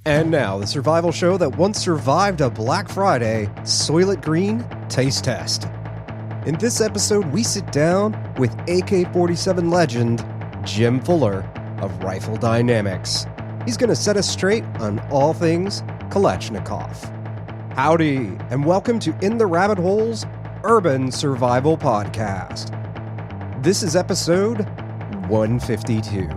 And now, the survival show that once survived a Black Friday Soylent Green taste test. In this episode, we sit down with AK-47 legend Jim Fuller of Rifle Dynamics. He's going to set us straight on all things Kalashnikov. Howdy, and welcome to In the Rabbit Hole's Urban Survival Podcast. This is episode 152.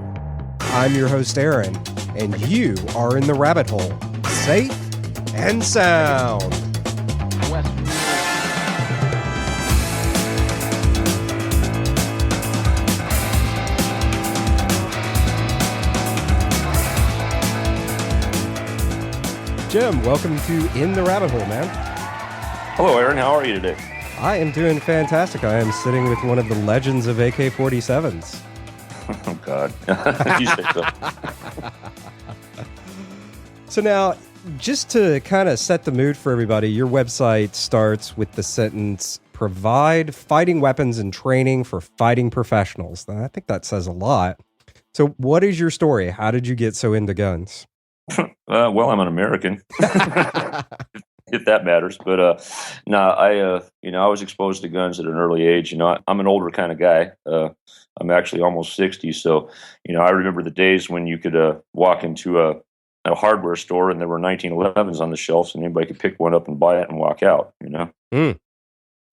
I'm your host, Aaron, and you are in the rabbit hole, safe and sound. Jim, welcome to In the Rabbit Hole, man. Hello, Aaron. How are you today? I am doing fantastic. I am sitting with one of the legends of AK-47s. Oh, God. You say so. So now, just to kind of set the mood for everybody, your website starts with the sentence, provide fighting weapons and training for fighting professionals. Now, I think that says a lot. So what is your story? How did you get so into guns? Well, I'm an American, if that matters. But I was exposed to guns at an early age. I'm an older kind of guy. I'm actually almost 60. So, I remember the days when you could walk into a hardware store and there were 1911s on the shelves and anybody could pick one up and buy it and walk out, Mm.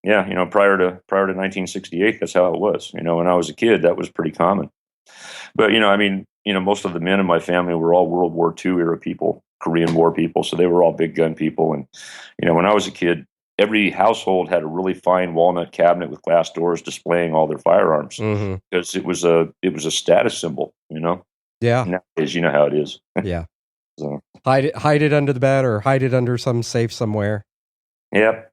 Yeah, prior to 1968, that's how it was. When I was a kid, that was pretty common. But, most of the men in my family were all World War II era people, Korean War people. So they were all big gun people. And, when I was a kid, every household had a really fine walnut cabinet with glass doors displaying all their firearms because it was a status symbol, Yeah. Nowadays, you know how it is. Yeah. So. Hide it under the bed or hide it under some safe somewhere. Yep.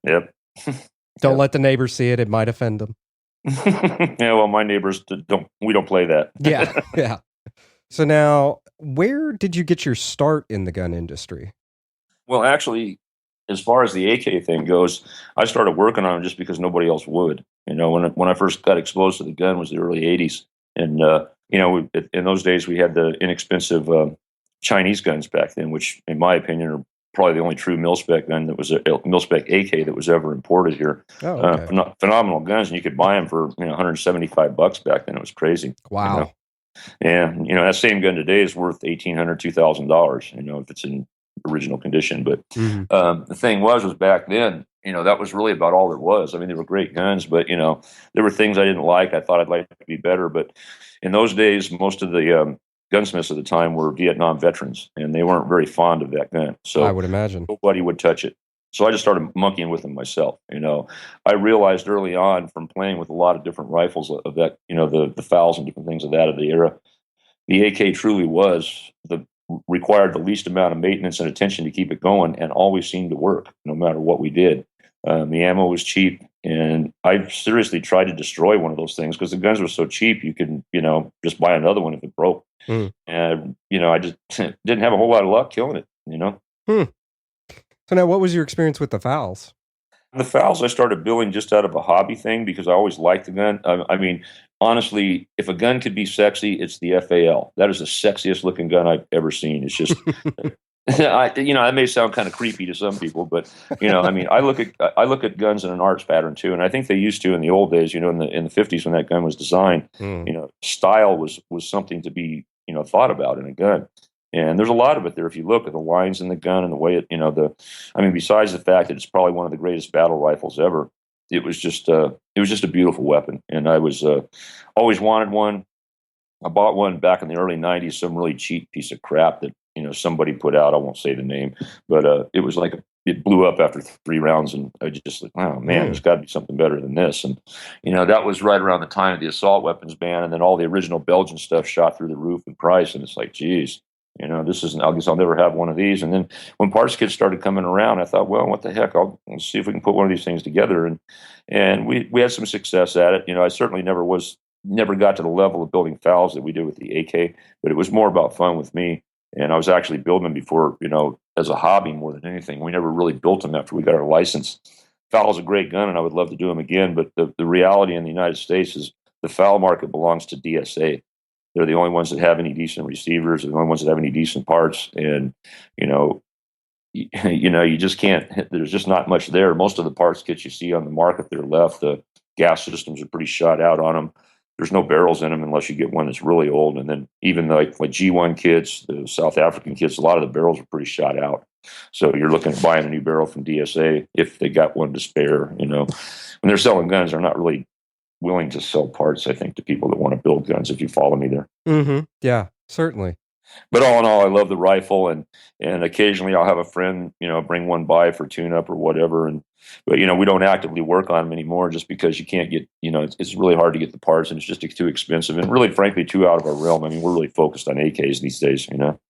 Don't let the neighbors see it. It might offend them. Yeah, well, my neighbors don't play that. Yeah. So now, where did you get your start in the gun industry? Well, actually, as far as the AK thing goes, I started working on it just because nobody else would. When I first got exposed to the gun was the early 80s. And, in those days, we had the inexpensive Chinese guns back then, which, in my opinion, are probably the only true mil-spec gun that was a mil-spec AK that was ever imported here. Oh, okay. Phenomenal guns, and you could buy them for $175 back then. It was crazy. Wow. Yeah, that same gun today is worth $1,800, $2,000. If it's in original condition. But the thing was back then, that was really about all there was. I mean, they were great guns, but there were things I didn't like. I thought I'd like to be better, but in those days, most of the gunsmiths at the time were Vietnam veterans, and they weren't very fond of that gun. So I would imagine nobody would touch it. So I just started monkeying with them myself. I realized early on from playing with a lot of different rifles of that, the fowls and different things of that of the era, the AK truly required the least amount of maintenance and attention to keep it going, and always seemed to work no matter what we did. The ammo was cheap, and I seriously tried to destroy one of those things because the guns were so cheap. You could, just buy another one if it broke. And I just didn't have a whole lot of luck killing it. So now, what was your experience with the fowls? The fowls I started building just out of a hobby thing because I always liked the gun. I mean, honestly, if a gun could be sexy, it's the FAL. That is the sexiest looking gun I've ever seen. It's just, that may sound kind of creepy to some people, but I look at guns in an arts pattern too, and I think they used to in the old days. In the 50s when that gun was designed, style was something to be thought about in a gun. And there's a lot of it there if you look at the lines in the gun and the way it, besides the fact that it's probably one of the greatest battle rifles ever, it was just a beautiful weapon. And I was always wanted one. I bought one back in the early 90s, some really cheap piece of crap that, somebody put out. I won't say the name, but it was like it blew up after 3 rounds. And I just like, oh man, there's got to be something better than this. And, that was right around the time of the assault weapons ban. And then all the original Belgian stuff shot through the roof in price. And it's like, geez. This isn't, I guess I'll never have one of these. And then when parts kits started coming around, I thought, well, what the heck? I'll see if we can put one of these things together. And we had some success at it. I certainly never got to the level of building fowls that we did with the AK, but it was more about fun with me. And I was actually building them before, as a hobby more than anything. We never really built them after we got our license. Fowl's a great gun, and I would love to do them again. But the reality in the United States is the foul market belongs to DSA. They're the only ones that have any decent receivers. They're the only ones that have any decent parts. And, you know, you just can't, there's just not much there. Most of the parts kits you see on the market, they're left. The gas systems are pretty shot out on them. There's no barrels in them unless you get one that's really old. And then even like G1 kits, the South African kits, a lot of the barrels are pretty shot out. So you're looking at buying a new barrel from DSA if they got one to spare. When they're selling guns, they're not really willing to sell parts, I think, to people that want to build guns, if you follow me there. Mm-hmm. Yeah, certainly. But all in all, I love the rifle, and occasionally I'll have a friend, bring one by for tune-up or whatever. But we don't actively work on them anymore just because you can't get, it's really hard to get the parts, and it's just too expensive, and really, frankly, too out of our realm. I mean, we're really focused on AKs these days,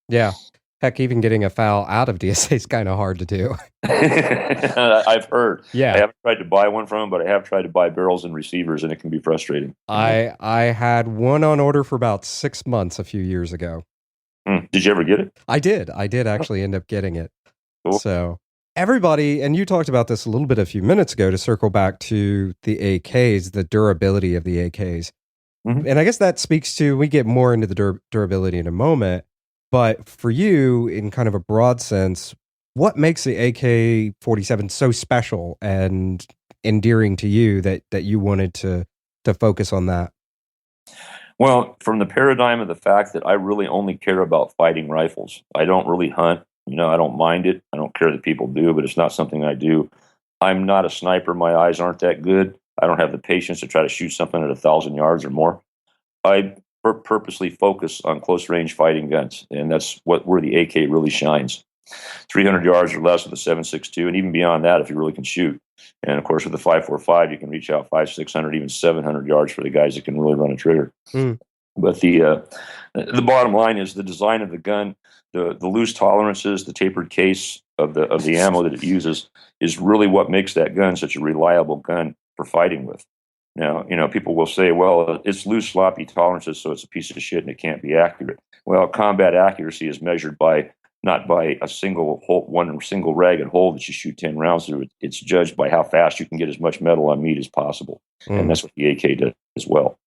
Yeah. Heck, even getting a FAL out of DSA is kind of hard to do. I've heard. Yeah. I haven't tried to buy one from them, but I have tried to buy barrels and receivers, and it can be frustrating. I had one on order for about 6 months a few years ago. Did you ever get it? I did actually end up getting it. Cool. So everybody, and you talked about this a little bit a few minutes ago, to circle back to the AKs, the durability of the AKs. Mm-hmm. And I guess that speaks to, we get more into the durability in a moment, but for you, in kind of a broad sense, what makes the AK-47 so special and endearing to you that you wanted to focus on that? Well, from the paradigm of the fact that I really only care about fighting rifles. I don't really hunt. I don't mind it. I don't care that people do, but it's not something I do. I'm not a sniper. My eyes aren't that good. I don't have the patience to try to shoot something at 1,000 yards or more. I purposely focus on close-range fighting guns, and that's where the AK really shines. 300 yards or less with a 7.62, and even beyond that if you really can shoot. And of course, with the 5.45, you can reach out 500, 600, even 700 yards for the guys that can really run a trigger. But the bottom line is the design of the gun, the loose tolerances, the tapered case of the ammo that it uses is really what makes that gun such a reliable gun for fighting with. Now, people will say, well, it's loose, sloppy tolerances, so it's a piece of shit and it can't be accurate. Well, combat accuracy is measured not by a single hole, one single ragged hole that you shoot 10 rounds through. It's judged by how fast you can get as much metal on meat as possible. And that's what the AK does as well.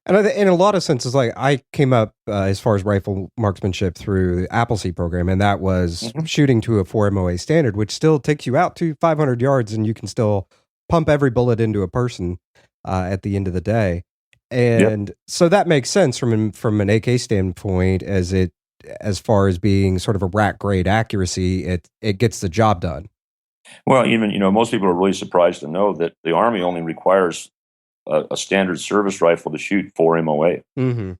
And in a lot of senses, like I came up as far as rifle marksmanship through the Appleseed program, and that was shooting to a 4 MOA standard, which still takes you out to 500 yards, and you can still pump every bullet into a person at the end of the day. And so that makes sense from an AK standpoint, as far as being sort of a rack grade accuracy, it gets the job done. Well, even, most people are really surprised to know that the Army only requires a standard service rifle to shoot 4 MOA. Mm-hmm.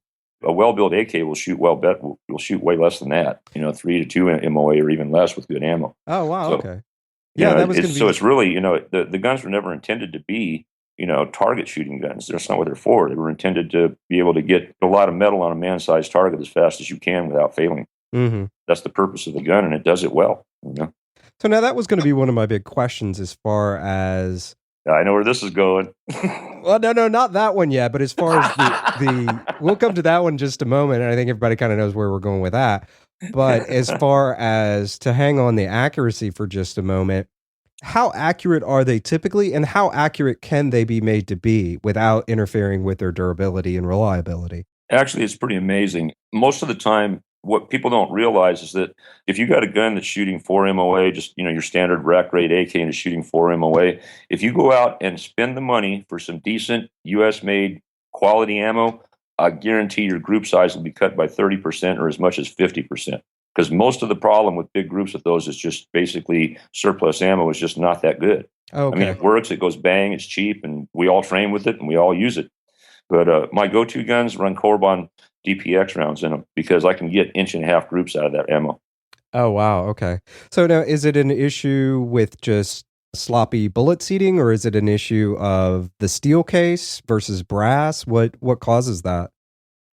A well-built AK will shoot will shoot way less than that, 3 to 2 MOA or even less with good ammo. Oh, wow. So, okay. Yeah, that was going to be... So it's really, the guns were never intended to be, target shooting guns. That's not what they're for. They were intended to be able to get a lot of metal on a man-sized target as fast as you can without failing. Mm-hmm. That's the purpose of the gun, and it does it well. So now that was going to be one of my big questions as far as... I know where this is going. Well, no, not that one yet. But as far as the we'll come to that one in just a moment. And I think everybody kind of knows where we're going with that. But as far as to hang on the accuracy for just a moment, how accurate are they typically, and how accurate can they be made to be without interfering with their durability and reliability? Actually, it's pretty amazing. Most of the time, what people don't realize is that if you got a gun that's shooting 4 MOA, just your standard rack grade AK and is shooting 4 MOA, if you go out and spend the money for some decent U.S. made quality ammo, I guarantee your group size will be cut by 30% or as much as 50%. Because most of the problem with big groups of those is just basically surplus ammo is just not that good. Okay. I mean, it works, it goes bang, it's cheap, and we all train with it and we all use it. But my go-to guns run Corbon DPX rounds in them because I can get 1.5-inch groups out of that ammo. Oh, wow. Okay. So now, is it an issue with just sloppy bullet seating, or is it an issue of the steel case versus brass? What causes that?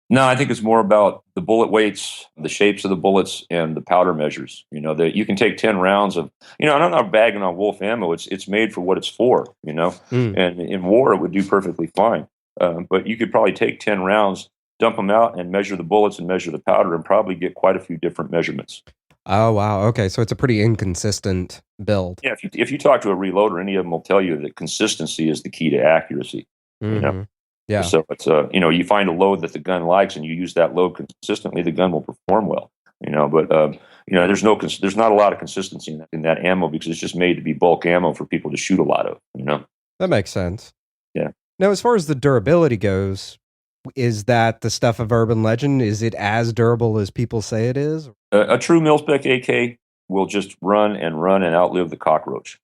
No, I think it's more about the bullet weights, the shapes of the bullets, and the powder measures. That you can take 10 rounds of, and I'm not bagging on Wolf ammo. It's made for what it's for, and in war it would do perfectly fine. But you could probably take 10 rounds, dump them out, and measure the bullets and measure the powder, and probably get quite a few different measurements. Oh, wow. Okay, so it's a pretty inconsistent build. Yeah, if you talk to a reloader, any of them will tell you that consistency is the key to accuracy. Mm-hmm. Yeah. So it's you find a load that the gun likes and you use that load consistently, the gun will perform well. But there's not a lot of consistency in that ammo because it's just made to be bulk ammo for people to shoot a lot of. That makes sense. Yeah. Now, as far as the durability goes, is that the stuff of urban legend? Is it as durable as people say it is? A true mil-spec AK will just run and outlive the cockroach.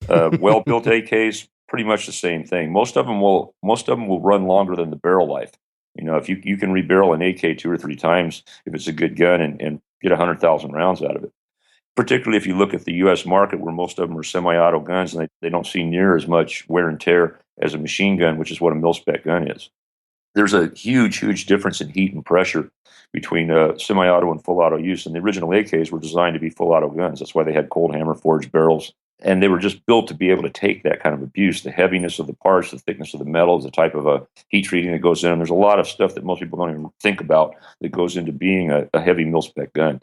Well-built AKs, pretty much the same thing. Most of them will run longer than the barrel life. If you can rebarrel an AK 2 or 3 times, if it's a good gun, and get 100,000 rounds out of it. Particularly if you look at the U.S. market, where most of them are semi-auto guns, and they don't see near as much wear and tear as a machine gun, which is what a mil-spec gun is. There's a huge difference in heat and pressure between semi-auto and full auto use. And the original AKs were designed to be full auto guns. That's why they had cold hammer forged barrels. And they were just built to be able to take that kind of abuse, the heaviness of the parts, the thickness of the metals, the type of heat treating that goes in. There's a lot of stuff that most people don't even think about that goes into being a heavy mil-spec gun.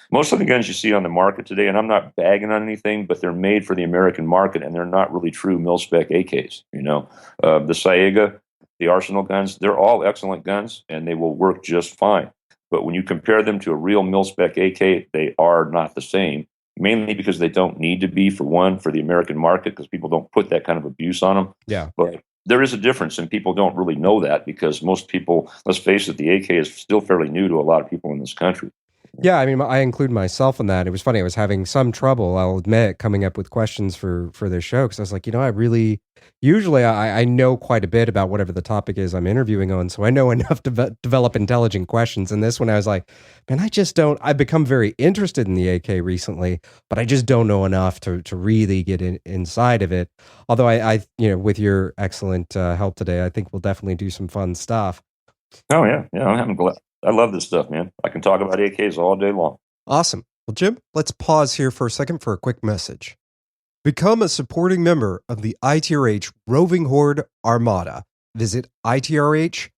Most of the guns you see on the market today, and I'm not bagging on anything, but they're made for the American market, and they're not really true mil-spec AKs. The Saiga, the Arsenal guns, they're all excellent guns, and they will work just fine. But when you compare them to a real mil-spec AK, they are not the same, mainly because they don't need to be, for the American market, because people don't put that kind of abuse on them. Yeah. But there is a difference, and people don't really know that, because most people, let's face it, the AK is still fairly new to a lot of people in this country. Yeah, I mean, I include myself in that. It was funny. I was having some trouble, I'll admit, coming up with questions for this show, because I was like, usually I know quite a bit about whatever the topic is I'm interviewing on, so I know enough to develop intelligent questions. And this one, I was like, man, I've become very interested in the AK recently, but I just don't know enough to really get inside of it. Although I with your excellent help today, I think we'll definitely do some fun stuff. Oh, yeah. I'm glad. I love this stuff, man. I can talk about AKs all day long. Awesome. Well, Jim, let's pause here for a second for a quick message. Become a supporting member of the ITRH Roving Horde Armada. Visit itrh.net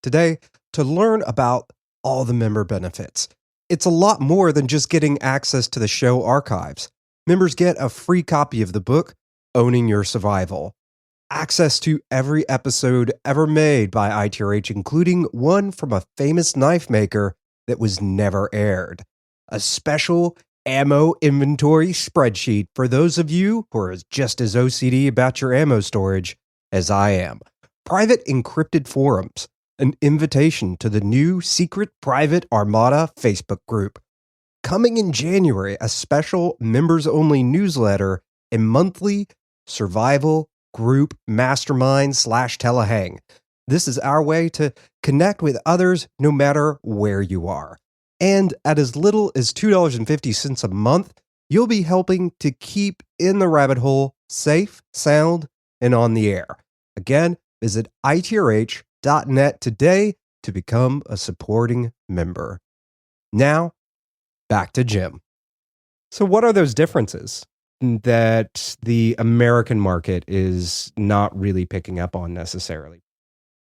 today to learn about all the member benefits. It's a lot more than just getting access to the show archives. Members get a free copy of the book, Owning Your Survival. Access to every episode ever made by ITRH, including one from a famous knife maker that was never aired. A special ammo inventory spreadsheet for those of you who are just as OCD about your ammo storage as I am. Private encrypted forums. An invitation to the new secret private Armada Facebook group. Coming in January, a special members-only newsletter and monthly survival group mastermind /telehang. This is our way to connect with others no matter where you are. And at as little as $2.50 a month, you'll be helping to keep In the Rabbit Hole safe, sound, and on the air. Again, visit itrh.net today to become a supporting member. Now, back to Jim. So what are those differences that the American market is not really picking up on necessarily?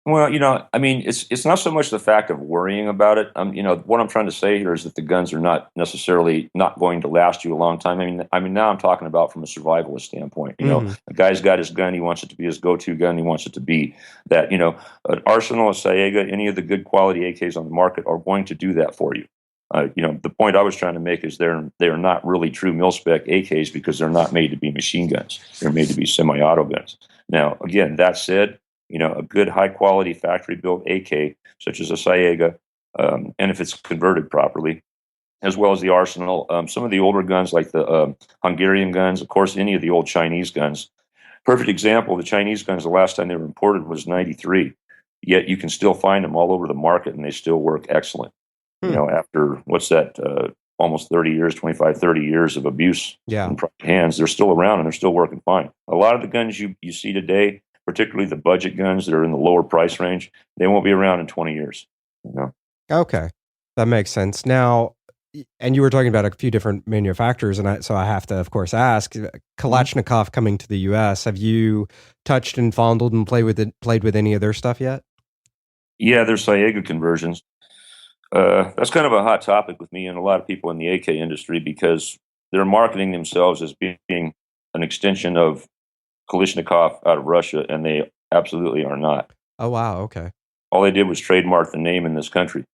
Well, it's not so much the fact of worrying about it. What I'm trying to say here is that the guns are not necessarily not going to last you a long time. I mean, now I'm talking about from a survivalist standpoint. A guy's got his gun; he wants it to be his go-to gun. He wants it to be that. An Arsenal, a Saiga, any of the good quality AKs on the market are going to do that for you. The point I was trying to make is they're not really true mil-spec AKs because they're not made to be machine guns. They're made to be semi-auto guns. Now, again, that said, a good high-quality factory-built AK, such as a Saiga, and if it's converted properly, as well as the Arsenal, some of the older guns like the Hungarian guns, of course, any of the old Chinese guns. Perfect example, the Chinese guns, the last time they were imported was 93, yet you can still find them all over the market, and they still work excellent. After, almost 30 years, 25, 30 years of abuse in private hands, they're still around and they're still working fine. A lot of the guns you see today, particularly the budget guns that are in the lower price range, they won't be around in 20 years. Okay, that makes sense. Now, and you were talking about a few different manufacturers, and so I have to, of course, ask, Kalashnikov coming to the U.S., have you touched and fondled and played with any of their stuff yet? Yeah, there's Saiga conversions. That's kind of a hot topic with me and a lot of people in the AK industry because they're marketing themselves as being an extension of Kalashnikov out of Russia, and they absolutely are not. Oh, wow. Okay. All they did was trademark the name in this country.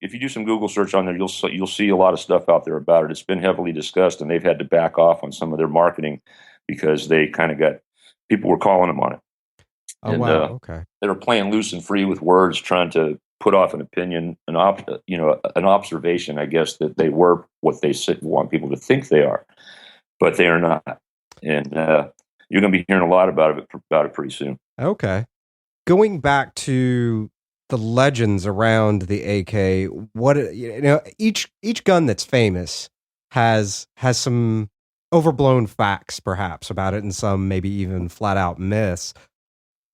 If you do some Google search on there, you'll see a lot of stuff out there about it. It's been heavily discussed, and they've had to back off on some of their marketing because they kind of got people were calling them on it, Oh, and wow. Okay. they were playing loose and free with words, trying to put off an opinion, an observation, I guess, that they were what they want people to think they are, but they are not. And you're going to be hearing a lot about it pretty soon. Okay. Going back to the legends around the AK, each gun that's famous has some overblown facts, perhaps, about it, and some maybe even flat out myths.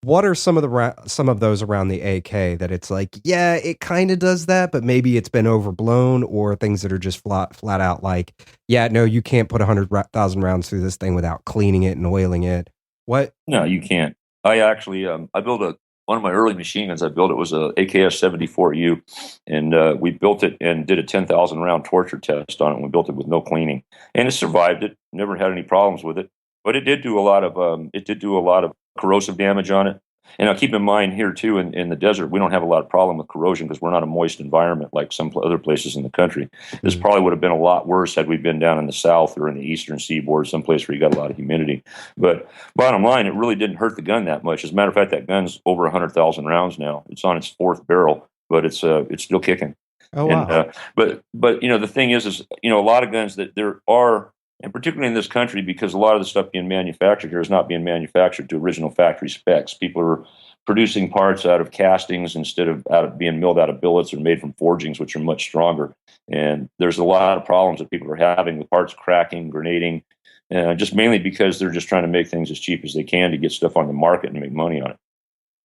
What are some of those around the AK that it's like, yeah, it kind of does that, but maybe it's been overblown, or things that are just flat out like, yeah, no, you can't put 100,000 rounds through this thing without cleaning it and oiling it. What? No, you can't. I actually, I built one of my early machine guns. I built it was a AKS-74U, and we built it and did a 10,000 round torture test on it. And we built it with no cleaning, and it survived it. Never had any problems with it, but it did do a lot of corrosive damage on it. And now keep in mind here too, in the desert, we don't have a lot of problem with corrosion because we're not a moist environment like some other places in the country. This probably would have been a lot worse had we been down in the south or in the eastern seaboard, someplace where you got a lot of humidity. But bottom line, it really didn't hurt the gun that much. As a matter of fact, that gun's over 100,000 rounds now. It's on its fourth barrel, but it's still kicking. Oh, wow. And, but the thing is a lot of guns that there are. And particularly in this country, because a lot of the stuff being manufactured here is not being manufactured to original factory specs. People are producing parts out of castings instead of being milled out of billets or made from forgings, which are much stronger. And there's a lot of problems that people are having with parts cracking, grenading, just mainly because they're just trying to make things as cheap as they can to get stuff on the market and make money on it.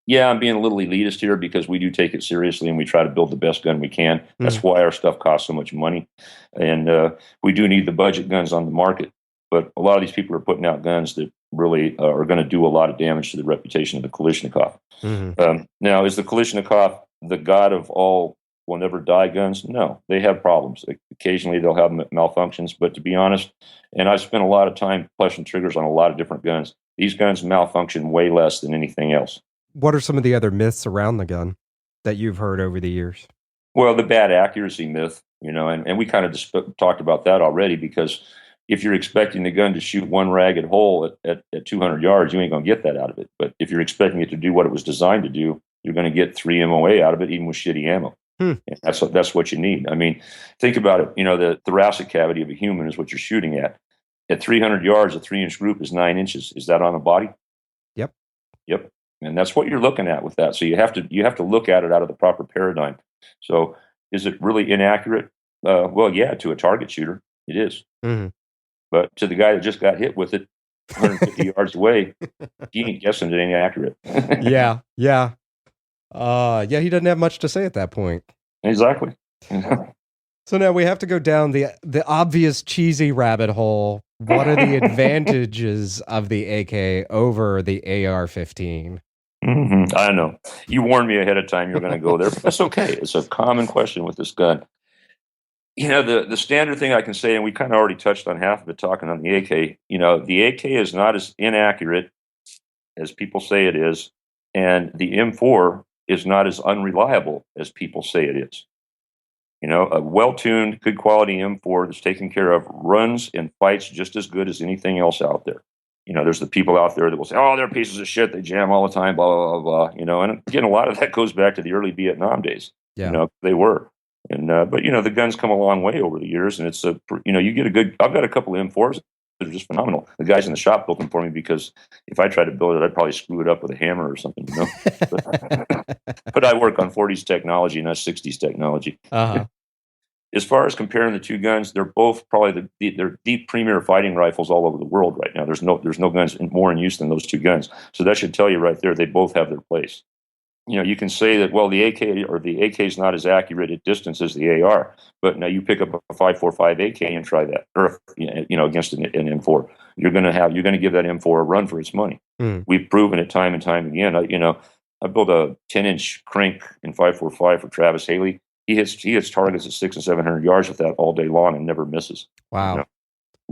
Yeah, I'm being a little elitist here because we do take it seriously and we try to build the best gun we can. That's why our stuff costs so much money. And we do need the budget guns on the market. But a lot of these people are putting out guns that really are going to do a lot of damage to the reputation of the Kalashnikov. Now, is the Kalashnikov the god of all will never die guns? No, they have problems. Occasionally they'll have malfunctions. But to be honest, and I've spent a lot of time pushing triggers on a lot of different guns, these guns malfunction way less than anything else. What are some of the other myths around the gun that you've heard over the years? Well, the bad accuracy myth, and we kind of just talked about that already, because if you're expecting the gun to shoot one ragged hole at 200 yards, you ain't going to get that out of it. But if you're expecting it to do what it was designed to do, you're going to get 3 MOA out of it, even with shitty ammo. And that's what you need. I mean, think about it. The thoracic cavity of a human is what you're shooting at. At 300 yards, a 3-inch group is 9 inches. Is that on the body? Yep. And that's what you're looking at with that. So you have to look at it out of the proper paradigm. So is it really inaccurate? Well, yeah, to a target shooter, it is. But to the guy that just got hit with it 150 yards away, he ain't guessing it ain't accurate. Yeah. He doesn't have much to say at that point. Exactly. So now we have to go down the obvious cheesy rabbit hole. What are the advantages of the AK over the AR-15? I know. You warned me ahead of time you're going to go there, but that's okay. It's a common question with this gun. The standard thing I can say, and we kind of already touched on half of it talking on the AK, the AK is not as inaccurate as people say it is, and the M4 is not as unreliable as people say it is. A well-tuned, good quality M4 that's taken care of runs and fights just as good as anything else out there. There's the people out there that will say, oh, they're pieces of shit. They jam all the time, blah, blah, blah, and again, a lot of that goes back to the early Vietnam days. Yeah. They were. And, but the guns come a long way over the years, and it's you get I've got a couple of M4s that are just phenomenal. The guys in the shop built them for me because if I tried to build it, I'd probably screw it up with a hammer or something, but I work on 40s technology, not 60s technology. As far as comparing the two guns, they're both probably they're the premier fighting rifles all over the world right now. There's no guns more in use than those two guns. So that should tell you right there, they both have their place. You can say that, well, the AK is not as accurate at distance as the AR, but now you pick up a 5.45 AK and try that, or against an M4, you're going to give that M4 a run for its money. We've proven it time and time again. I built a 10-inch crank in 5.45 for Travis Haley. He hits targets at 600 and 700 yards with that all day long and never misses. Wow.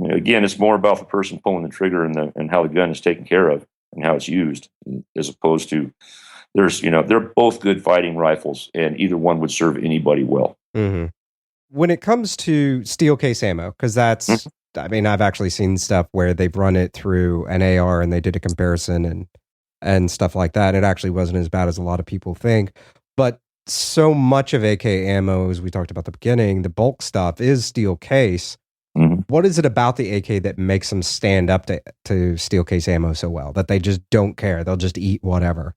Again, it's more about the person pulling the trigger and how the gun is taken care of. and how it's used, as opposed to they're both good fighting rifles, and either one would serve anybody well. Mm-hmm. When it comes to steel case ammo, because that's, I mean, I've actually seen stuff where they've run it through an AR and they did a comparison and stuff like that. It actually wasn't as bad as a lot of people think. But so much of AK ammo, as we talked about at the beginning, the bulk stuff is steel case. Mm-hmm. What is it about the AK that makes them stand up to steel case ammo so well, that they just don't care? They'll just eat whatever.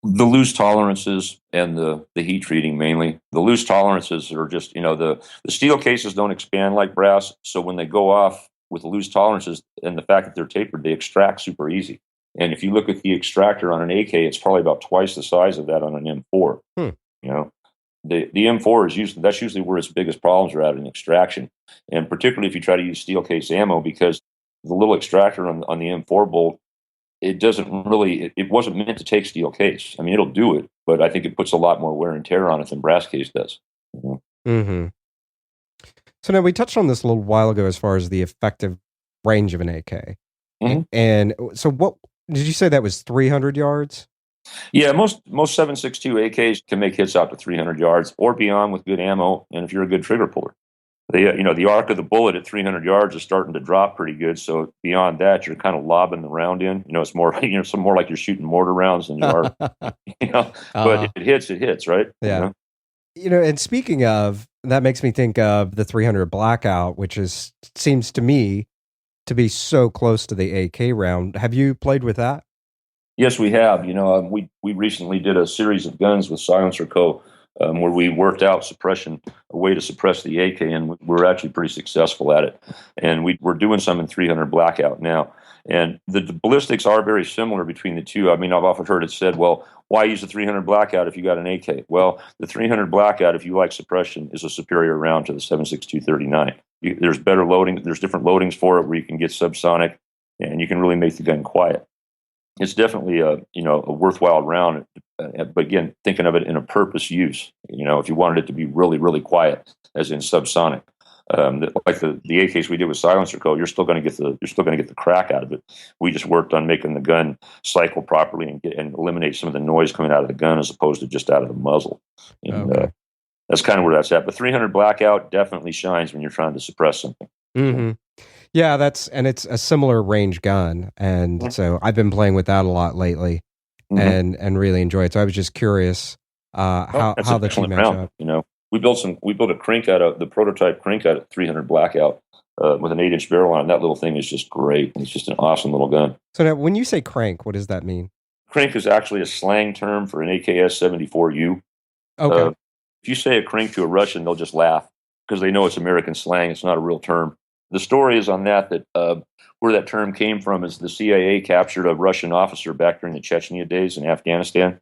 The loose tolerances and the heat treating mainly. The loose tolerances are just, the steel cases don't expand like brass. So when they go off with the loose tolerances and the fact that they're tapered, they extract super easy. And if you look at the extractor on an AK, it's probably about twice the size of that on an M4. The M4 that's usually where its biggest problems are at in extraction. And particularly if you try to use steel case ammo, because the little extractor on the M4 bolt, it wasn't meant to take steel case. I mean, it'll do it, but I think it puts a lot more wear and tear on it than brass case does. Mm-hmm. So now we touched on this a little while ago as far as the effective range of an AK. Mm-hmm. And so what did you say that was 300 yards? Yeah, most 7.62 AKs can make hits out to 300 yards or beyond with good ammo, and if you're a good trigger puller. The arc of the bullet at 300 yards is starting to drop pretty good. So beyond that, you're kind of lobbing the round in. It's more, some more like you're shooting mortar rounds than you are, But it hits, right? Yeah. And speaking of, that makes me think of the 300 Blackout, which seems to me to be so close to the AK round. Have you played with that? Yes, we have. We recently did a series of guns with Silencer Co. Where we worked out a way to suppress the AK, and we're actually pretty successful at it. And we're doing some in 300 Blackout now. And the ballistics are very similar between the two. I mean, I've often heard it said, well, why use the 300 Blackout if you got an AK? Well, the 300 Blackout, if you like suppression, is a superior round to the 7.62 39. There's better loading. There's different loadings for it where you can get subsonic, and you can really make the gun quiet. It's definitely a worthwhile round, but again, thinking of it in a purpose use. If you wanted it to be really, really quiet, as in subsonic, like the AKs we did with Silencer Co., you're still going to get the crack out of it. We just worked on making the gun cycle properly and eliminate some of the noise coming out of the gun as opposed to just out of the muzzle. And that's kind of where that's at. But 300 Blackout definitely shines when you're trying to suppress something. Mm-hmm. Yeah, it's a similar range gun, and so I've been playing with that a lot lately, and really enjoy it. So I was just curious how the two match up. We built a crank out of the prototype crank out of 300 Blackout with an 8-inch barrel on it. That little thing is just great. It's just an awesome little gun. So now, when you say crank, what does that mean? Crank is actually a slang term for an AKS-74U. Okay. If you say a crank to a Russian, they'll just laugh because they know it's American slang. It's not a real term. The story is on that where that term came from is the CIA captured a Russian officer back during the Chechnya days in Afghanistan,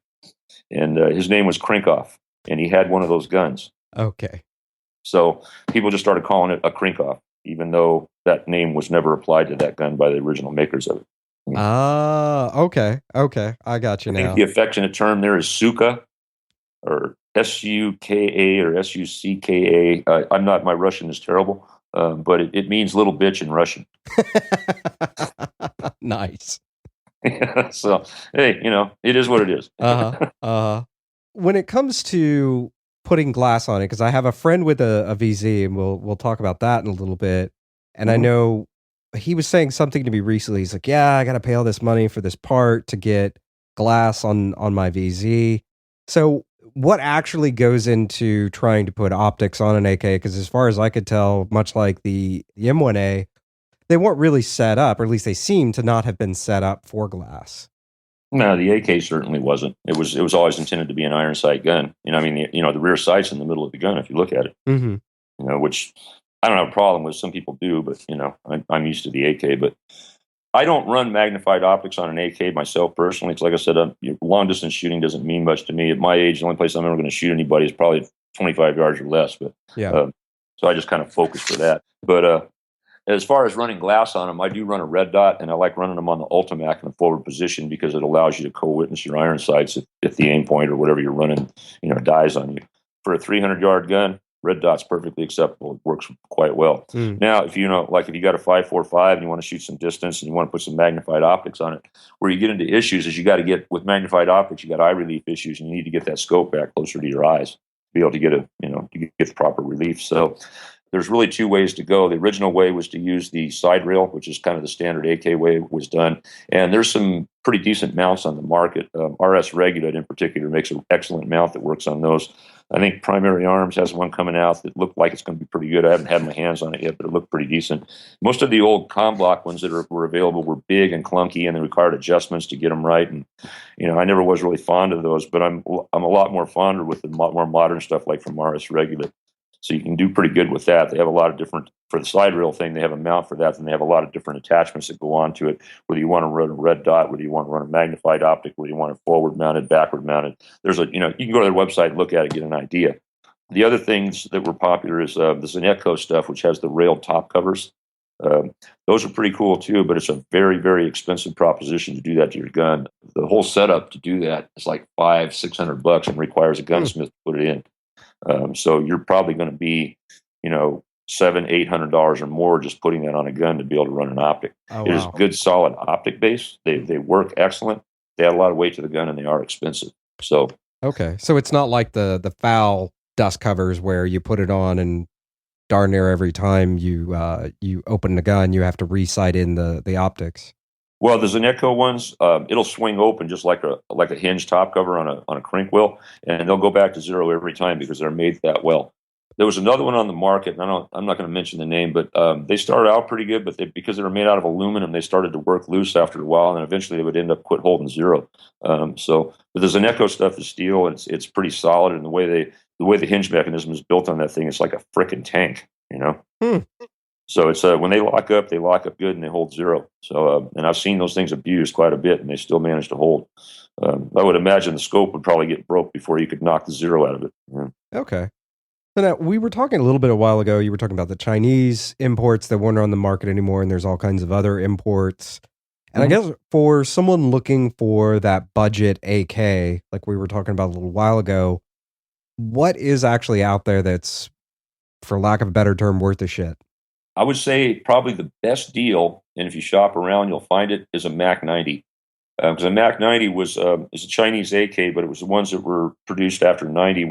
and his name was Krinkov, and he had one of those guns. Okay. So people just started calling it a Krinkov, even though that name was never applied to that gun by the original makers of it. Okay. I got you now. I think the affectionate term there is Suka, or Suka or Sucka. My Russian is terrible. But it means little bitch in Russian. Nice. So, hey, it is what it is. When it comes to putting glass on it, because I have a friend with a VZ, and we'll talk about that in a little bit. And I know he was saying something to me recently. He's like, yeah, I got to pay all this money for this part to get glass on my VZ. So what actually goes into trying to put optics on an AK? Because as far as I could tell, much like the M1A, they weren't really set up, or at least they seem to not have been set up for glass. No, the AK certainly wasn't. It was always intended to be an iron sight gun. The rear sight's in the middle of the gun if you look at it. Which I don't have a problem with. Some people do, but I'm used to the AK. But I don't run magnified optics on an AK myself personally. It's like I said, long distance shooting doesn't mean much to me. At my age, the only place I'm ever going to shoot anybody is probably 25 yards or less. But so I just kind of focus for that. But as far as running glass on them, I do run a red dot, and I like running them on the Ultimac in the forward position because it allows you to co-witness your iron sights if the aim point or whatever you're running, dies on you. For a 300-yard gun, red dot's perfectly acceptable. It works quite well. Mm. Now, if you got a 5.45 and you want to shoot some distance and you want to put some magnified optics on it, where you get into issues is you got to get with magnified optics, you got eye relief issues, and you need to get that scope back closer to your eyes to be able to get the proper relief. So there's really two ways to go. The original way was to use the side rail, which is kind of the standard AK way was done. And there's some pretty decent mounts on the market. RS Regulate in particular makes an excellent mount that works on those. I think Primary Arms has one coming out that looked like it's going to be pretty good. I haven't had my hands on it yet, but it looked pretty decent. Most of the old ComBlock ones that were available were big and clunky, and they required adjustments to get them right. And I never was really fond of those, but I'm a lot more fonder with the more modern stuff like from RS Regulate. So you can do pretty good with that. They have a lot of different, for the side rail thing, they have a mount for that, and they have a lot of different attachments that go onto it, whether you want to run a red dot, whether you want to run a magnified optic, whether you want it forward mounted, backward mounted. You can go to their website and look at it, get an idea. The other things that were popular is the Zenetco stuff, which has the railed top covers. Those are pretty cool too, but it's a very, very expensive proposition to do that to your gun. The whole setup to do that is like $500-$600 and requires a gunsmith to put it in. So you're probably going to be, $700-$800 or more just putting that on a gun to be able to run an optic. Oh, It is wow. a good, solid optic base. They work excellent. They add a lot of weight to the gun, and they are expensive. So Okay, so it's not like the foul dust covers where you put it on and darn near every time you open the gun you have to re-sight in the optics. well, the Zenetco ones, it'll swing open just like a hinge top cover on a crank wheel, and they'll go back to zero every time because they're made that well. There was another one on the market, and I'm not going to mention the name, but they started out pretty good, but because they were made out of aluminum, they started to work loose after a while, and then eventually they would end up quit holding zero. But the Zenetco stuff is steel, and it's pretty solid, and the way the hinge mechanism is built on that thing, it's like a frickin' tank, Hmm. So it's when they lock up good, and they hold zero. So and I've seen those things abused quite a bit, and they still manage to hold. I would imagine the scope would probably get broke before you could knock the zero out of it. Yeah. Okay. So now we were talking a little bit a while ago. You were talking about the Chinese imports that weren't on the market anymore, and there's all kinds of other imports. And I guess for someone looking for that budget AK, like we were talking about a little while ago, what is actually out there that's, for lack of a better term, worth the shit? I would say probably the best deal, and if you shop around, you'll find it, is a Mac 90. Because a Mac 90 is a Chinese AK, but it was the ones that were produced after 90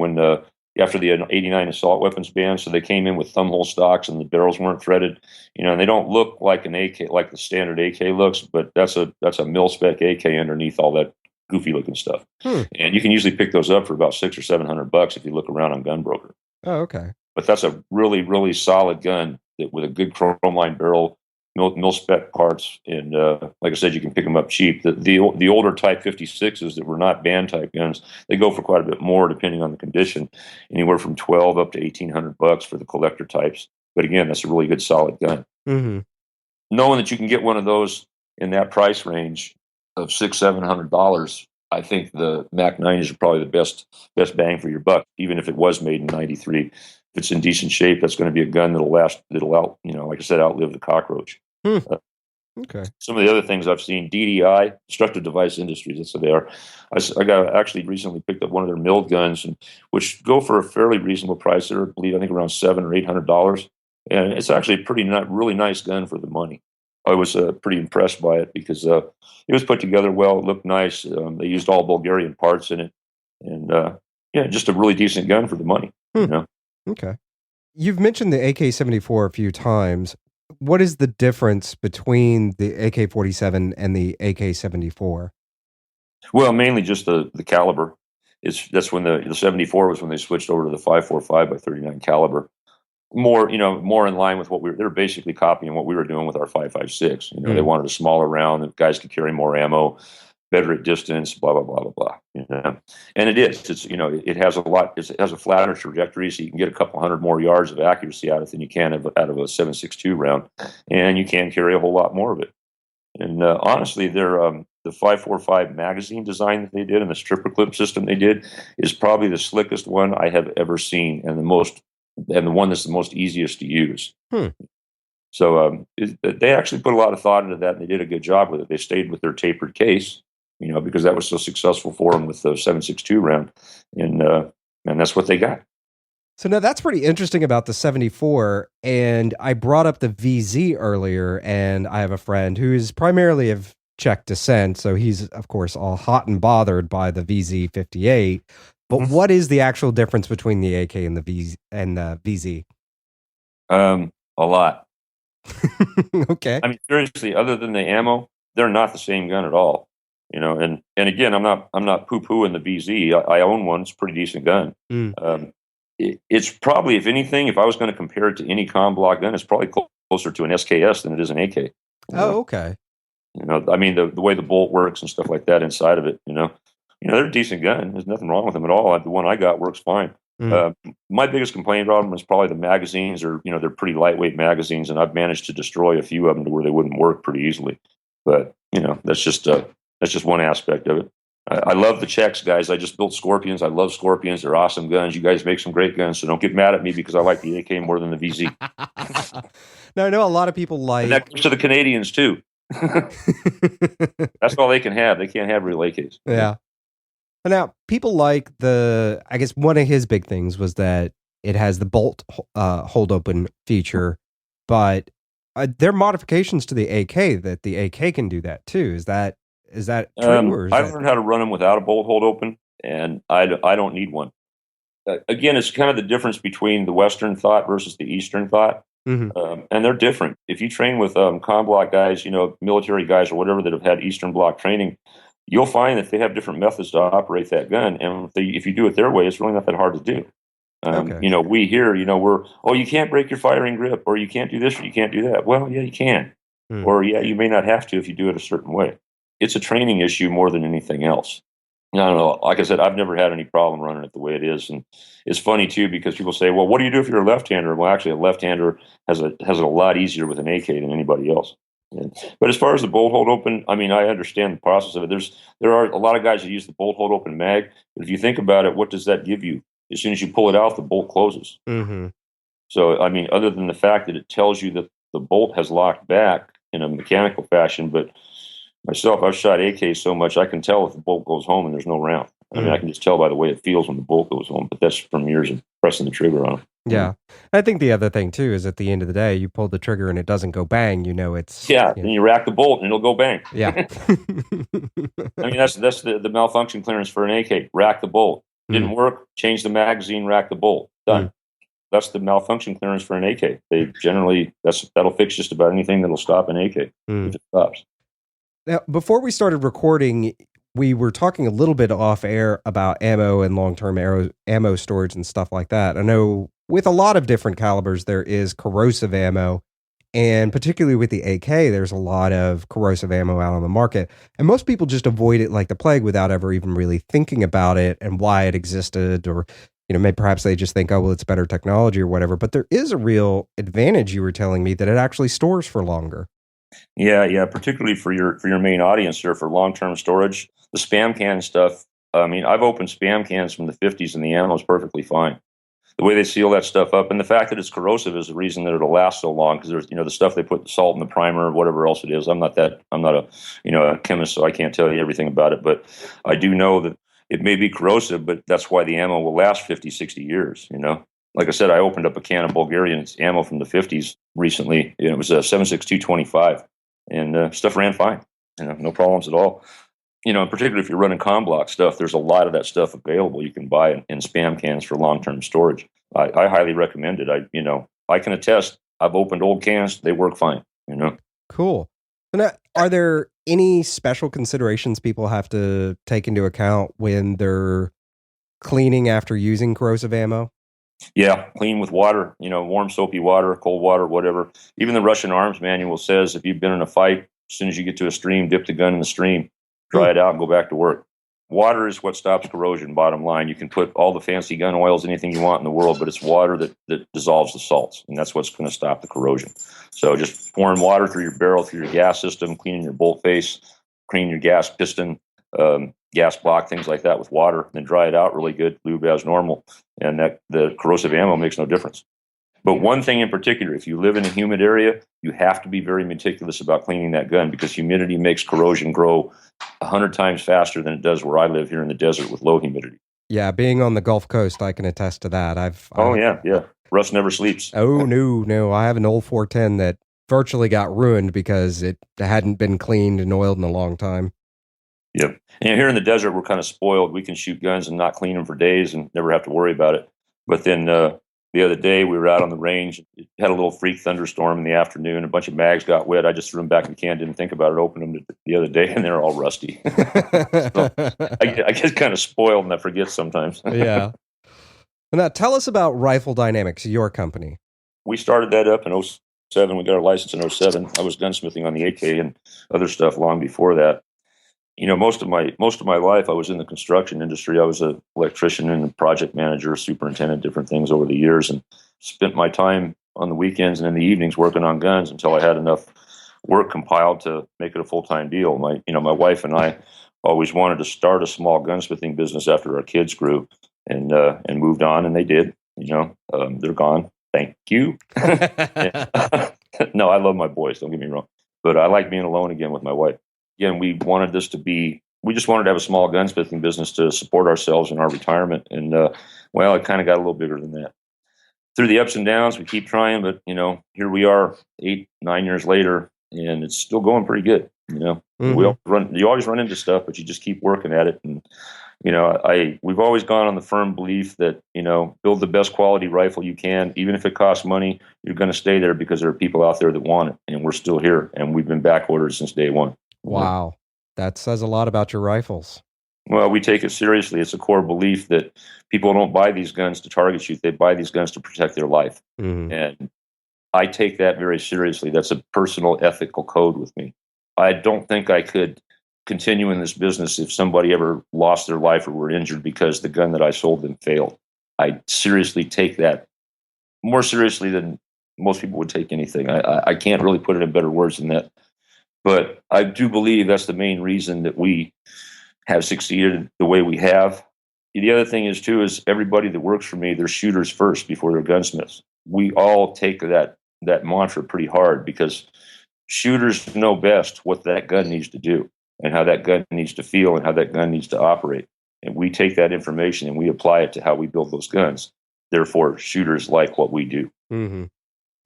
after the 89 assault weapons ban. So they came in with thumbhole stocks, and the barrels weren't threaded. And they don't look like an AK, like the standard AK looks, but that's a mil-spec AK underneath all that goofy looking stuff. And you can usually pick those up for about $600 or $700 if you look around on Gunbroker. Oh, okay. But that's a really, really solid gun with a good chrome line barrel, mil spec parts, and like I said, you can pick them up cheap. The older Type 56s that were not band type guns, they go for quite a bit more depending on the condition, anywhere from $1,200 up to $1,800 for the collector types. But again, that's a really good solid gun. Mm-hmm. Knowing that you can get one of those in that price range of $600-$700, I think the Mac 90s are probably the best bang for your buck, even if it was made in '93. If it's in decent shape, that's going to be a gun that'll last. That'll like I said, outlive the cockroach. Okay. Some of the other things I've seen, DDI, Destructive Device Industries, that's what they are. I actually recently picked up one of their milled guns, which go for a fairly reasonable price. They're, I think around $700 or $800, and it's actually a really nice gun for the money. I was pretty impressed by it because it was put together well. It looked nice. They used all Bulgarian parts in it, and just a really decent gun for the money. Okay. You've mentioned the AK-74 a few times. What is the difference between the AK-47 and the AK-74? Well, mainly just the caliber. That's when the 74 was when they switched over to the 5.45 by 39 caliber. More in line with they're basically copying what we were doing with our 5.56. They wanted a smaller round that guys could carry more ammo, better at distance, blah blah blah blah blah. And it is. It has a lot. It has a flatter trajectory, so you can get a couple hundred more yards of accuracy out of it than you can out of a 7.62 round, and you can carry a whole lot more of it. And honestly, the 5.45 magazine design that they did and the stripper clip system they did is probably the slickest one I have ever seen, and the one that's the most easiest to use. So they actually put a lot of thought into that, and they did a good job with it. They stayed with their tapered case, because that was so successful for them with the 7.62 round, and that's what they got. So now that's pretty interesting about the 74. And I brought up the VZ earlier, and I have a friend who is primarily of Czech descent. So he's, of course, all hot and bothered by the VZ 58. But what is the actual difference between the AK and the VZ? A lot. Okay. I mean, seriously, other than the ammo, they're not the same gun at all. You know, and again, I'm not poo-pooing the VZ. I own one; it's a pretty decent gun. It's probably, if anything, if I was going to compare it to any comm block gun, it's probably closer to an SKS than it is an AK. Oh, okay. You know, I mean, the way the bolt works and stuff like that inside of it. You know, they're a decent gun. There's nothing wrong with them at all. The one I got works fine. My biggest complaint about them is probably the magazines, or they're pretty lightweight magazines, and I've managed to destroy a few of them to where they wouldn't work pretty easily. But that's just one aspect of it. I love the Czechs, guys. I just built Scorpions. I love Scorpions. They're awesome guns. You guys make some great guns, so don't get mad at me because I like the AK more than the VZ. Now, I know a lot of people like... And that goes to the Canadians, too. That's all they can have. They can't have real AKs. Yeah. Now, people like I guess one of his big things was that it has the bolt hold open feature, but there are modifications to the AK that the AK can do that too. Is that true? I've learned how to run them without a bolt hold open, and I don't need one. Again, it's kind of the difference between the Western thought versus the Eastern thought. And they're different. If you train with comm block guys, military guys or whatever that have had Eastern Bloc training, you'll find that they have different methods to operate that gun. And if you do it their way, it's really not that hard to do. Okay. We here, you can't break your firing grip, or you can't do this, or you can't do that. Well, yeah, you can. Or yeah, you may not have to if you do it a certain way. It's a training issue more than anything else. I don't know. Like I said, I've never had any problem running it the way it is. And it's funny too, because people say, well, what do you do if you're a left-hander? Well, actually, a left-hander has it a lot easier with an AK than anybody else. But as far as the bolt hold open, I mean, I understand the process of it. There are a lot of guys that use the bolt hold open mag, but if you think about it, what does that give you? As soon as you pull it out, the bolt closes. So, I mean, other than the fact that it tells you that the bolt has locked back in a mechanical fashion, but myself, I've shot AK so much, I can tell if the bolt goes home and there's no round. I mean, I can just tell by the way it feels when the bolt goes home, but that's from years of pressing the trigger on it. Yeah. I think the other thing, too, is at the end of the day, you pull the trigger and it doesn't go bang, it's... Yeah, and you rack the bolt and it'll go bang. Yeah. I mean, that's the malfunction clearance for an AK. Rack the bolt. Didn't work, change the magazine, rack the bolt. Done. That's the malfunction clearance for an AK. They generally, that'll fix just about anything that'll stop an AK if it stops. Now, before we started recording, we were talking a little bit off air about ammo and long-term ammo storage and stuff like that. I know with a lot of different calibers, there is corrosive ammo, and particularly with the AK, there's a lot of corrosive ammo out on the market. And most people just avoid it like the plague without ever even really thinking about it and why it existed, or, maybe perhaps they just think, oh, well, it's better technology or whatever. But there is a real advantage, you were telling me, that it actually stores for longer. Yeah, particularly for your main audience here for long-term storage. The spam can stuff, I mean, I've opened spam cans from the 50s and the ammo is perfectly fine. The way they seal that stuff up, and the fact that it's corrosive is the reason that it'll last so long, because there's, the stuff they put the salt in the primer or whatever else it is. I'm not a chemist, so I can't tell you everything about it, but I do know that it may be corrosive, but that's why the ammo will last 50, 60 years, Like I said, I opened up a can of Bulgarian ammo from the 50s recently. It was a 7.6225, and stuff ran fine. No problems at all. Particularly if you're running comm block stuff, there's a lot of that stuff available. You can buy in spam cans for long-term storage. I highly recommend it. I can attest. I've opened old cans; they work fine. Cool. And are there any special considerations people have to take into account when they're cleaning after using corrosive ammo? Yeah, clean with water, warm soapy water, cold water, whatever. Even the Russian arms manual says if you've been in a fight, as soon as you get to a stream, dip the gun in the stream, dry it out, and go back to work. Water is what stops corrosion, bottom line. You can put all the fancy gun oils, anything you want in the world, but it's water that dissolves the salts, and that's what's going to stop the corrosion. So just pouring water through your barrel, through your gas system, cleaning your bolt face, cleaning your gas piston, gas block, things like that with water, then dry it out really good, lube as normal, and that the corrosive ammo makes no difference. But one thing in particular, if you live in a humid area, you have to be very meticulous about cleaning that gun, because humidity makes corrosion grow 100 times faster than it does where I live here in the desert with low humidity. Yeah, being on the Gulf Coast, I can attest to that. Oh yeah. Russ never sleeps. Oh no. I have an old 410 that virtually got ruined because it hadn't been cleaned and oiled in a long time. Yep. And here in the desert, we're kind of spoiled. We can shoot guns and not clean them for days and never have to worry about it. But then the other day, we were out on the range. It had a little freak thunderstorm in the afternoon. A bunch of mags got wet. I just threw them back in the can, didn't think about it, opened them the other day, and they're all rusty. So I get kind of spoiled and I forget sometimes. Yeah. Now, tell us about Rifle Dynamics, your company. We started that up in 07. We got our license in 07. I was gunsmithing on the AK and other stuff long before that. You know, most of my life I was in the construction industry. I was an electrician and a project manager, superintendent, different things over the years, and spent my time on the weekends and in the evenings working on guns until I had enough work compiled to make it a full-time deal. My wife and I always wanted to start a small gunsmithing business after our kids grew and moved on, and they did. They're gone. Thank you. No, I love my boys. Don't get me wrong, but I like being alone again with my wife. Again, we just wanted to have a small gunsmithing business to support ourselves in our retirement. And, it kind of got a little bigger than that. Through the ups and downs, we keep trying, but, here we are 8-9 years later, and it's still going pretty good. Mm-hmm. You always run into stuff, but you just keep working at it. And, we've always gone on the firm belief that, build the best quality rifle you can. Even if it costs money, you're going to stay there because there are people out there that want it. And we're still here, and we've been back ordered since day one. Wow. That says a lot about your rifles. Well, we take it seriously. It's a core belief that people don't buy these guns to target shoot. They buy these guns to protect their life. Mm-hmm. And I take that very seriously. That's a personal ethical code with me. I don't think I could continue in this business if somebody ever lost their life or were injured because the gun that I sold them failed. I seriously take that more seriously than most people would take anything. I can't really put it in better words than that. But I do believe that's the main reason that we have succeeded the way we have. The other thing is everybody that works for me, they're shooters first before they're gunsmiths. We all take that mantra pretty hard because shooters know best what that gun needs to do and how that gun needs to feel and how that gun needs to operate. And we take that information and we apply it to how we build those guns. Therefore, shooters like what we do. Mm-hmm.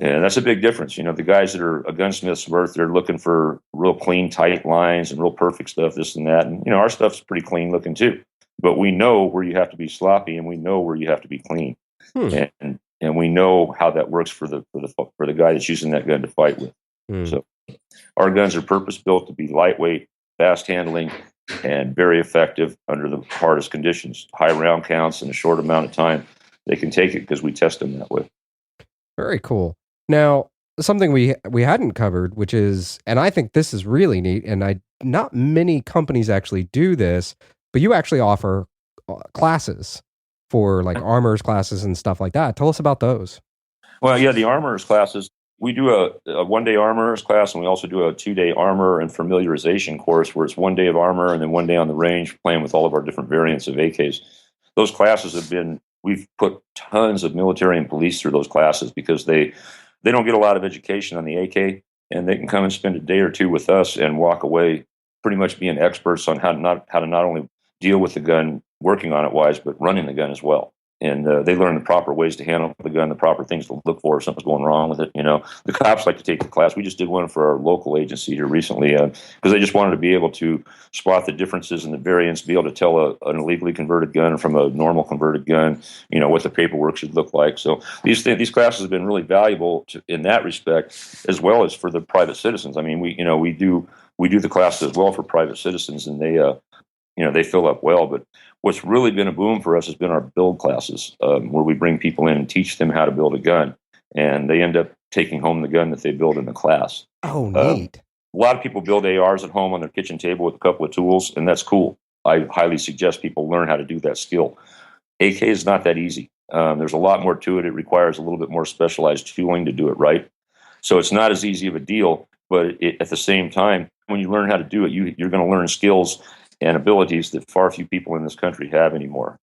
And that's a big difference. The guys that are a gunsmith's worth, they're looking for real clean, tight lines and real perfect stuff, this and that. And, our stuff's pretty clean looking too. But we know where you have to be sloppy and we know where you have to be clean. And we know how that works for the guy that's using that gun to fight with. So our guns are purpose built to be lightweight, fast handling, and very effective under the hardest conditions. High round counts in a short amount of time. They can take it because we test them that way. Very cool. Now, something we hadn't covered, which is, and I think this is really neat, and not many companies actually do this, but you actually offer classes for like armorers classes and stuff like that. Tell us about those. Well, yeah, the armorers classes, we do a one-day armorers class, and we also do a 2-day armor and familiarization course where it's 1 day of armor and then 1 day on the range playing with all of our different variants of AKs. Those classes we've put tons of military and police through those classes because they don't get a lot of education on the AK, and they can come and spend a day or two with us and walk away pretty much being experts on how to not only deal with the gun, working on it wise, but running the gun as well. And they learn the proper ways to handle the gun, the proper things to look for if something's going wrong with it. The cops like to take the class. We just did one for our local agency here recently because they just wanted to be able to spot the differences in the variants, be able to tell an illegally converted gun from a normal converted gun, what the paperwork should look like. So these classes have been really valuable in that respect, as well as for the private citizens. I mean, we do the classes as well for private citizens, and they fill up well. But what's really been a boom for us has been our build classes, where we bring people in and teach them how to build a gun, and they end up taking home the gun that they build in the class. Oh, neat. A lot of people build ARs at home on their kitchen table with a couple of tools, and that's cool. I highly suggest people learn how to do that skill. AK is not that easy. There's a lot more to it. It requires a little bit more specialized tooling to do it right. So it's not as easy of a deal, but at the same time, when you learn how to do it, you're going to learn skills and abilities that far few people in this country have anymore.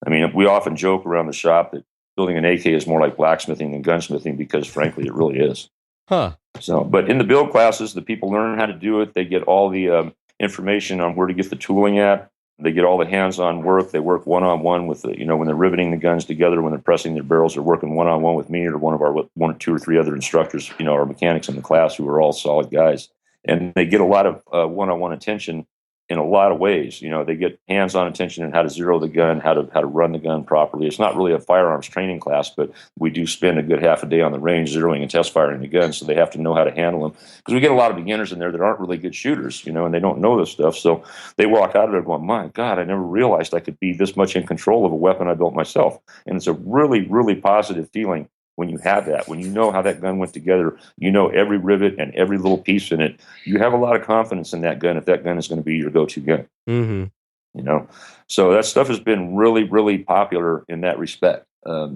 I mean, we often joke around the shop that building an AK is more like blacksmithing than gunsmithing because, frankly, it really is. Huh. So, but in the build classes, the people learn how to do it. They get all the information on where to get the tooling at. They get all the hands-on work. They work one-on-one with the, when they're riveting the guns together, when they're pressing their barrels, they're working one-on-one with me or one of our one or two or three other instructors, our mechanics in the class who are all solid guys. And they get a lot of one-on-one attention in a lot of ways. They get hands-on attention in how to zero the gun, how to run the gun properly. It's not really a firearms training class, but we do spend a good half a day on the range zeroing and test firing the gun, so they have to know how to handle them. Because we get a lot of beginners in there that aren't really good shooters, and they don't know this stuff. So they walk out of there going, my God, I never realized I could be this much in control of a weapon I built myself. And it's a really, really positive feeling when you have that, when you know how that gun went together, every rivet and every little piece in it. You have a lot of confidence in that gun if that gun is going to be your go-to gun. Mm-hmm. So that stuff has been really, really popular in that respect,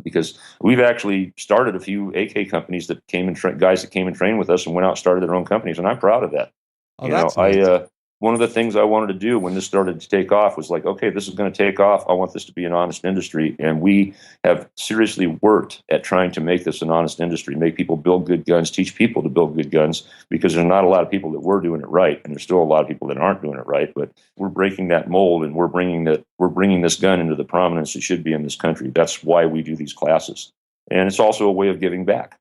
because we've actually started a few AK companies that came and guys that came and trained with us and went out and started their own companies, and I'm proud of that. Oh, that's nice. One of the things I wanted to do when this started to take off was like, okay, this is going to take off. I want this to be an honest industry. And we have seriously worked at trying to make this an honest industry, make people build good guns, teach people to build good guns, because there's not a lot of people that were doing it right. And there's still a lot of people that aren't doing it right. But we're breaking that mold, and we're bringing this gun into the prominence it should be in this country. That's why we do these classes. And it's also a way of giving back.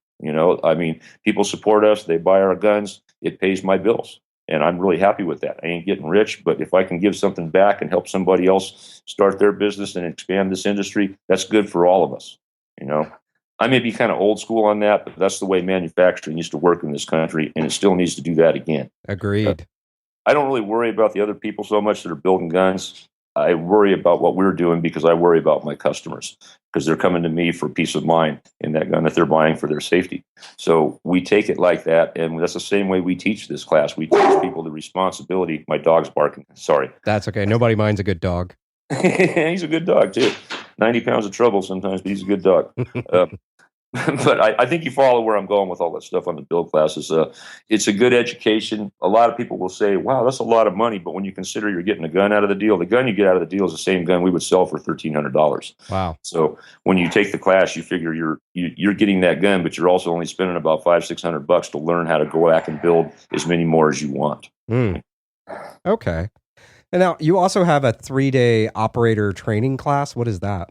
People support us. They buy our guns. It pays my bills. And I'm really happy with that. I ain't getting rich, but if I can give something back and help somebody else start their business and expand this industry, that's good for all of us. I may be kind of old school on that, but that's the way manufacturing used to work in this country, and it still needs to do that again. Agreed. I don't really worry about the other people so much that are building guns. I worry about what we're doing because I worry about my customers, because they're coming to me for peace of mind in that gun that they're buying for their safety. So we take it like that, and that's the same way we teach this class. We teach people the responsibility. My dog's barking. Sorry. That's okay. Nobody minds a good dog. He's a good dog, too. 90 pounds of trouble sometimes, but he's a good dog. But I think you follow where I'm going with all that stuff on the build classes. It's a good education. A lot of people will say, wow, that's a lot of money. But when you consider you're getting a gun out of the deal, the gun you get out of the deal is the same gun we would sell for $1,300. Wow. So when you take the class, you figure you're getting that gun, but you're also only spending about $500-$600 to learn how to go back and build as many more as you want. Okay. And now you also have a 3-day operator training class. What is that?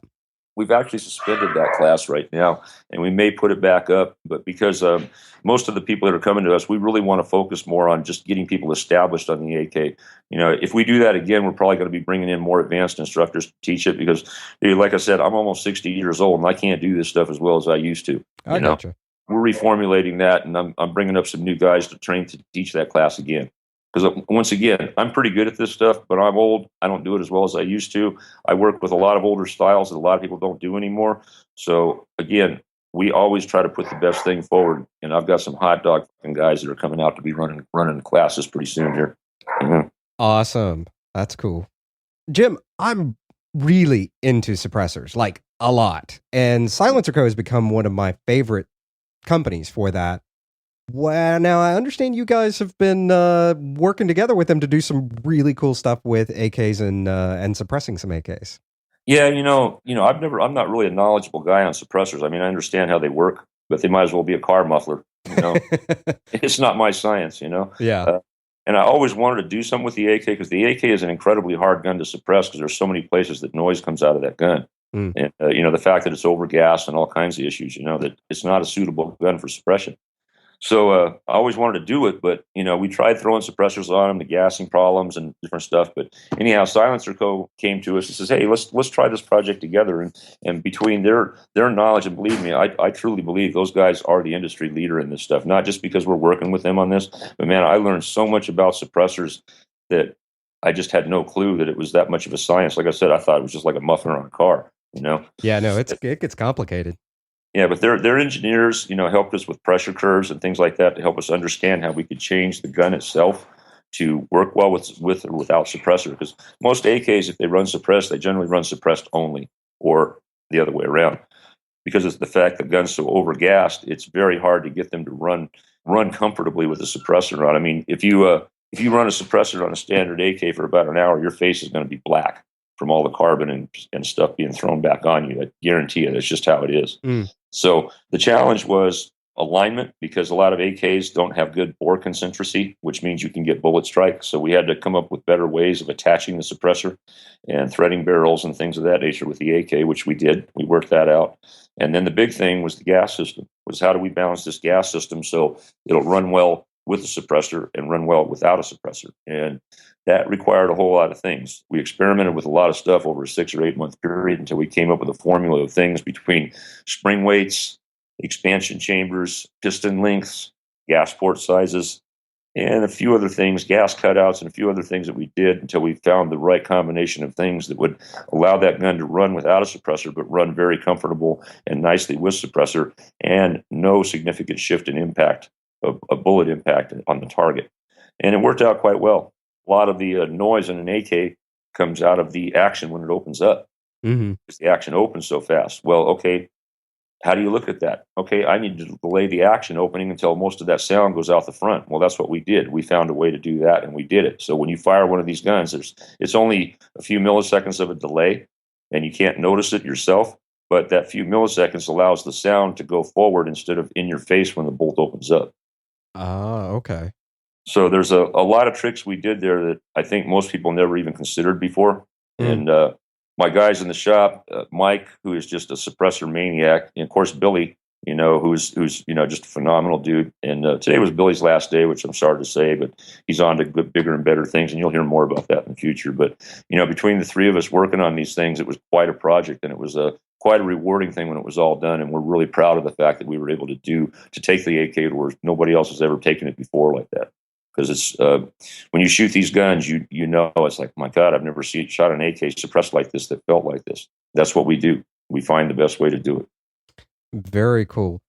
We've actually suspended that class right now, and we may put it back up. But because most of the people that are coming to us, we really want to focus more on just getting people established on the AK. If we do that again, we're probably going to be bringing in more advanced instructors to teach it, because, like I said, I'm almost 60 years old, and I can't do this stuff as well as I used to. I gotcha. We're reformulating that, and I'm bringing up some new guys to train to teach that class again. Because once again, I'm pretty good at this stuff, but I'm old. I don't do it as well as I used to. I work with a lot of older styles that a lot of people don't do anymore. So again, we always try to put the best thing forward. And I've got some hot dog guys that are coming out to be running the classes pretty soon here. Mm-hmm. Awesome. That's cool. Jim, I'm really into suppressors, like a lot. And Silencer Co. has become one of my favorite companies for that. Well, now I understand you guys have been working together with them to do some really cool stuff with AKs and suppressing some AKs. Yeah, I'm not really a knowledgeable guy on suppressors. I mean, I understand how they work, but they might as well be a car muffler. It's not my science, Yeah. And I always wanted to do something with the AK, because the AK is an incredibly hard gun to suppress, because there's so many places that noise comes out of that gun. And the fact that it's overgassed and all kinds of issues, that it's not a suitable gun for suppression. So I always wanted to do it, but we tried throwing suppressors on them, the gassing problems and different stuff. But anyhow, Silencer Co. came to us and says, "Hey, let's try this project together." And between their knowledge, and believe me, I truly believe those guys are the industry leader in this stuff. Not just because we're working with them on this, but man, I learned so much about suppressors that I just had no clue that it was that much of a science. Like I said, I thought it was just like a muffler on a car. Yeah, no, it gets complicated. Yeah, but their engineers, helped us with pressure curves and things like that to help us understand how we could change the gun itself to work well with or without suppressor. Because most AKs, if they run suppressed, they generally run suppressed only, or the other way around. Because it's the fact the gun's so overgassed, it's very hard to get them to run comfortably with the suppressor on. I mean, if you run a suppressor on a standard AK for about an hour, your face is going to be black from all the carbon and stuff being thrown back on you. I guarantee you, that's just how it is. So the challenge was, alignment, because a lot of AKs don't have good bore concentricity, which means you can get bullet strike. So we had to come up with better ways of attaching the suppressor and threading barrels and things of that nature with the AK, which we did. We worked that out. And then the big thing was the gas system, was how do we balance this gas system so it'll run well with a suppressor and run well without a suppressor. And that required a whole lot of things. We experimented with a lot of stuff over a 6 or 8 month period until we came up with a formula of things between spring weights, expansion chambers, piston lengths, gas port sizes, and a few other things, gas cutouts, and a few other things that we did until we found the right combination of things that would allow that gun to run without a suppressor, but run very comfortable and nicely with suppressor, and no significant shift in impact, a bullet impact on the target. And it worked out quite well. A lot of the noise in an AK comes out of the action when it opens up, because the action opens so fast. Well, okay, how do you look at that? Okay, I need to delay the action opening until most of that sound goes out the front. Well, that's what we did. We found a way to do that, and we did it. So when you fire one of these guns, it's only a few milliseconds of a delay, and you can't notice it yourself, but that few milliseconds allows the sound to go forward instead of in your face when the bolt opens up. Okay. So there's a lot of tricks we did there that I think most people never even considered before. And my guys in the shop, Mike, who is just a suppressor maniac, and of course Billy, who's just a phenomenal dude. And today was Billy's last day, which I'm sorry to say, but he's on to bigger and better things, and you'll hear more about that in the future. But between the three of us working on these things, it was quite a project, and it was quite a rewarding thing when it was all done. And we're really proud of the fact that we were able to take the AK to where nobody else has ever taken it before like that. Because it's when you shoot these guns, you know it's like, my God, I've never shot an AK suppressed like this that felt like this. That's what we do. We find the best way to do it. Very cool.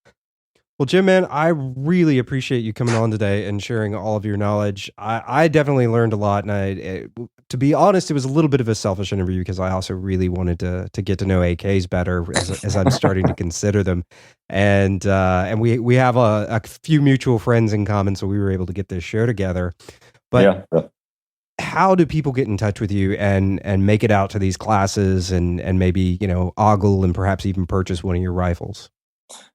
Well, Jim, man, I really appreciate you coming on today and sharing all of your knowledge. I definitely learned a lot, and to be honest, it was a little bit of a selfish interview because I also really wanted to get to know AKs better as I'm starting to consider them, and we have a few mutual friends in common, so we were able to get this show together. But yeah. How do people get in touch with you and make it out to these classes and maybe ogle and perhaps even purchase one of your rifles?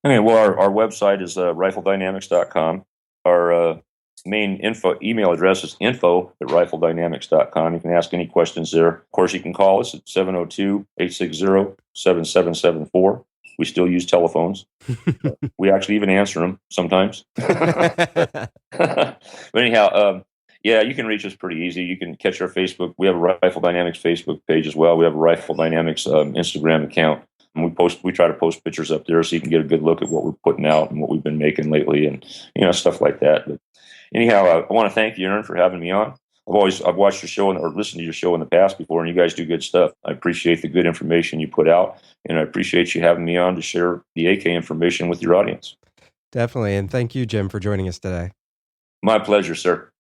Okay, well, our website is rifledynamics.com. Our main email address is info@rifledynamics.com. You can ask any questions there. Of course, you can call us at 702-860-7774. We still use telephones. We actually even answer them sometimes. But anyhow, yeah, you can reach us pretty easy. You can catch our Facebook. We have a Rifle Dynamics Facebook page as well. We have a Rifle Dynamics Instagram account. And we try to post pictures up there so you can get a good look at what we're putting out and what we've been making lately, and stuff like that. But anyhow, I want to thank you, Aaron, for having me on. I've watched your show or listened to your show in the past before, and you guys do good stuff. I appreciate the good information you put out, and I appreciate you having me on to share the AK information with your audience. Definitely, and thank you, Jim, for joining us today. My pleasure, sir.